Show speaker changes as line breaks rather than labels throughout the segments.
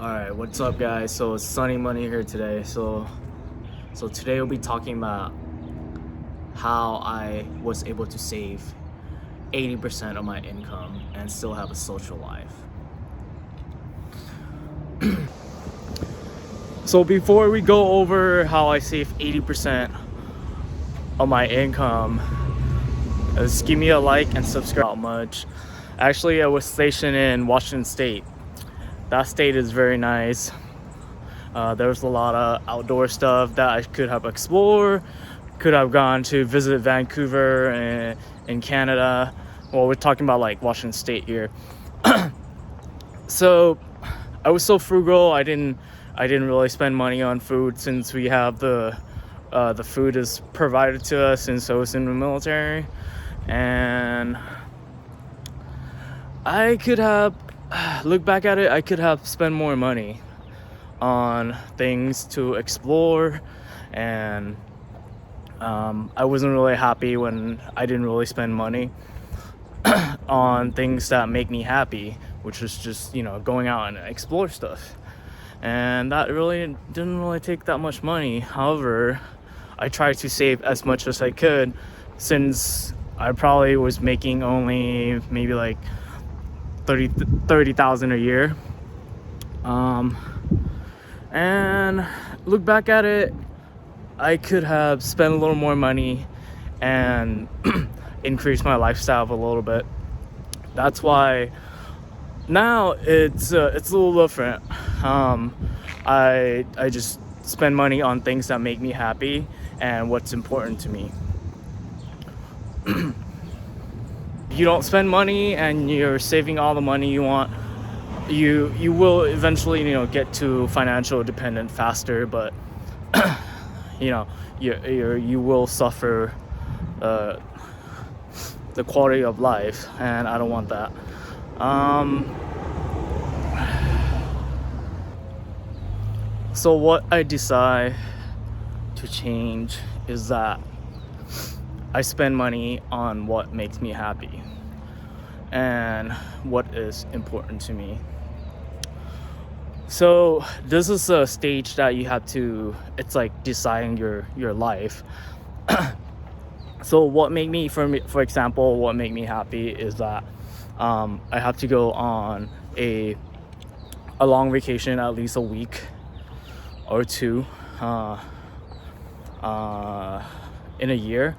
Alright, what's up guys? So it's Sunny Money here today. So today we'll be talking about how I was able to save 80% of my income and still have a social life. So before we go over how I save 80% of my income, just give me a like and subscribe. Not much. Actually, I was stationed in Washington State. That state is very nice. There's a lot of outdoor stuff that I could have explored. Could have gone to visit Vancouver and in Canada. Well, we're talking about like Washington State here. So I was so frugal. I didn't really spend money on food since we have the food is provided to us since I was in the military, and I could have look back at it. I could have spent more money on things to explore, and I wasn't really happy when I didn't really spend money on things that make me happy, which is just going out and explore stuff. And that really didn't really take that much money. However, I tried to save as much as I could, since I probably was making only maybe like 30,000 a year. And look back at it, I could have spent a little more money and increased my lifestyle a little bit. That's why now it's a little different. I just spend money on things that make me happy and what's important to me. You don't spend money and you're saving all the money you want, you will eventually get to financial dependent faster, but you will suffer the quality of life, and I don't want that. So what I decide to change is that I spend money on what makes me happy and what is important to me. So this is a stage that you have to, it's like deciding your life. So what made me, for example, what made me happy is that I have to go on a long vacation, at least a week or two in a year.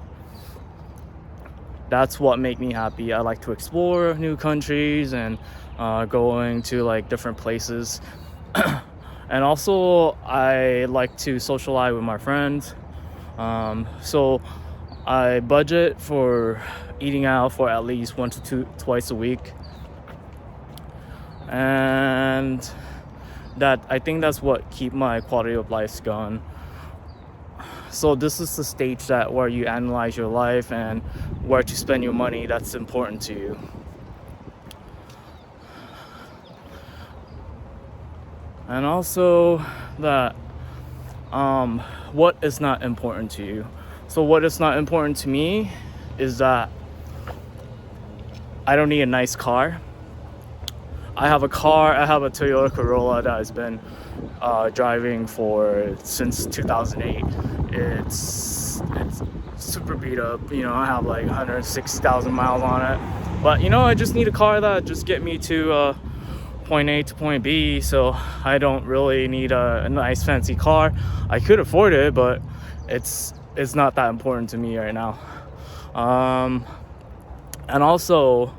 That's what made me happy. I like to explore new countries and going to like different places. And also I like to socialize with my friends. So I budget for eating out for at least twice a week. And I think that's what keep my quality of life going. So this is the stage where you analyze your life and where to spend your money that's important to you. And also that what is not important to you. So what is not important to me is that I don't need a nice car. I have a Toyota Corolla that has been driving since 2008. It's super beat up. I have like 106,000 miles on it. But I just need a car that just get me to point A to point B. So I don't really need a nice fancy car. I could afford it, but it's not that important to me right now. And also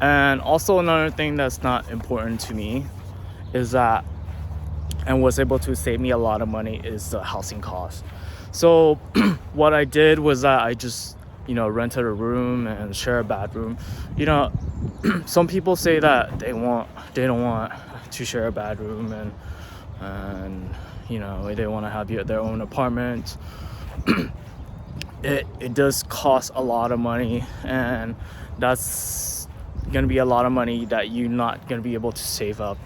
another thing that's not important to me is that, and was able to save me a lot of money, is the housing cost. So what I did was that I just rented a room and share a bathroom. Some people say that they don't want to share a bedroom, and they want to have their own apartment. It does cost a lot of money, and that's gonna be a lot of money that you're not gonna be able to save up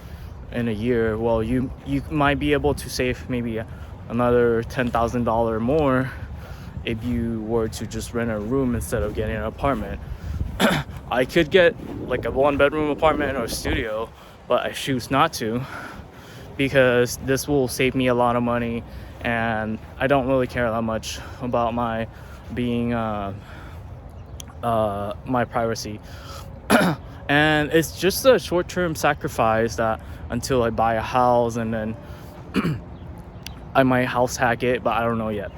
in a year. Well, you might be able to save maybe another $10,000 more if you were to just rent a room instead of getting an apartment. I could get like a 1-bedroom apartment or a studio but I choose not to because this will save me a lot of money, and I don't really care that much about my being my privacy. And it's just a short-term sacrifice that until I buy a house, and then I might house hack it, but I don't know yet.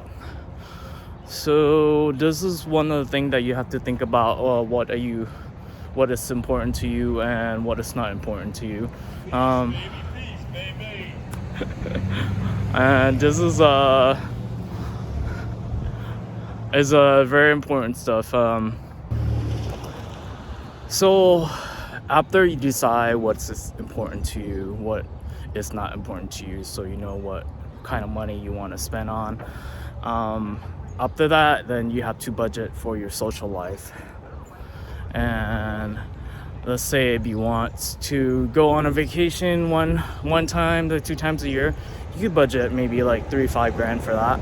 So this is one of the things that you have to think about. What is important to you and what is not important to you. And this is very important stuff. So after you decide what's important to you, what is not important to you, so you know what kind of money you want to spend on, after that, then you have to budget for your social life. And let's say if you want to go on a vacation one time to 2 times a year, you could budget maybe like $3-5 grand for that.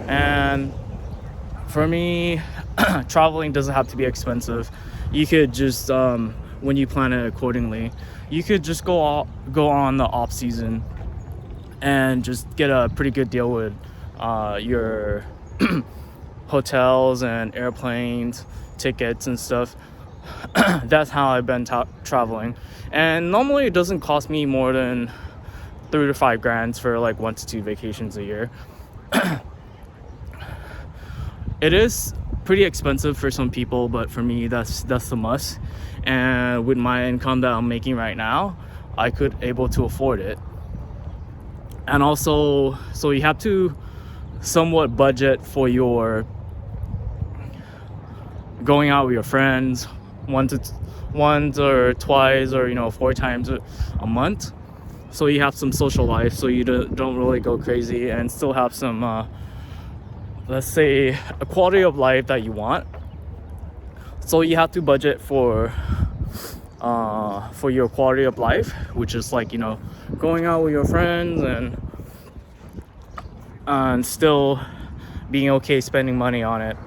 And for me, traveling doesn't have to be expensive. You could just when you plan it accordingly, you could just go on the off season and just get a pretty good deal with your hotels and airplanes tickets and stuff. That's how I've been traveling, and normally it doesn't cost me more than $3-5 grand for like 1 to 2 vacations a year. It is pretty expensive for some people, but for me that's the must. And with my income that I'm making right now, I could able to afford it. And also, so you have to somewhat budget for your going out with your friends once or twice, or 4 times a month. So you have some social life, so you don't really go crazy and still have some let's say a quality of life that you want. So you have to budget for your quality of life, which is like going out with your friends and still being okay spending money on it.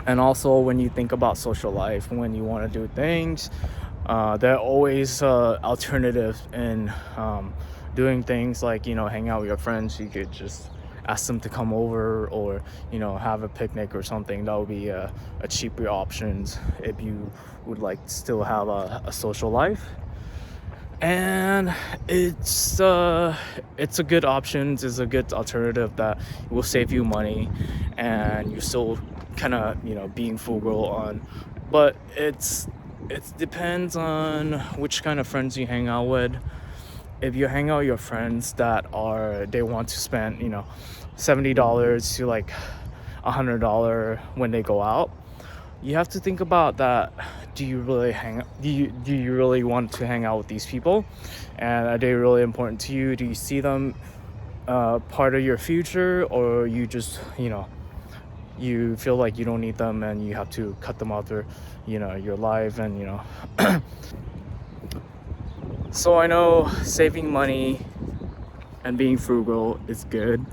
And also, when you think about social life, when you want to do things, there are always alternatives in doing things like hang out with your friends. You could just ask them to come over, or have a picnic or something. That would be a cheaper options if you would like to still have a social life. And it's a good option. It's a good alternative that will save you money, and you still kind of being frugal on. But it depends on which kind of friends you hang out with. If you hang out with your friends that they want to spend $70 to like $100 when they go out, you have to think about that. Do you really want to hang out with these people, and are they really important to you? Do you see them part of your future, or you just you feel like you don't need them and you have to cut them out of your life? And so I know saving money and being frugal is good,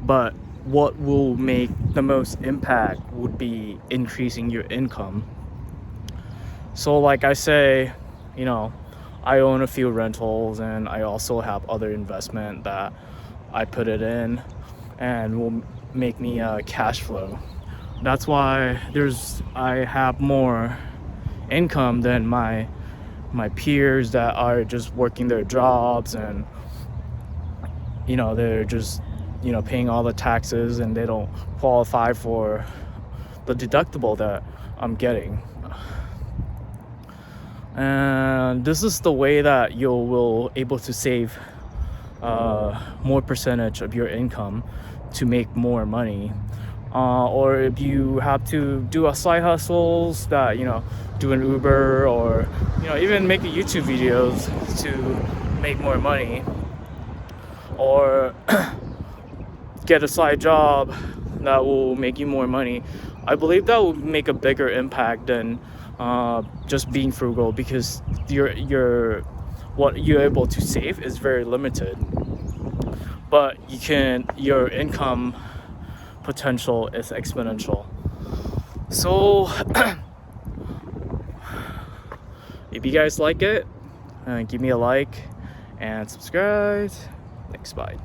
but what will make the most impact would be increasing your income. So like I say, I own a few rentals, and I also have other investment that I put it in and will make me cash flow. That's why I have more income than my peers that are just working their jobs, and they're just paying all the taxes, and they don't qualify for the deductible that I'm getting. And this is the way that you will able to save more percentage of your income to make more money. Or if you have to do a side hustles that do an Uber, or even make a YouTube videos to make more money, or get a side job that will make you more money, I believe that will make a bigger impact than just being frugal, because what you're able to save is very limited, but your income potential is exponential. So if you guys like it, give me a like and subscribe. Thanks, bye.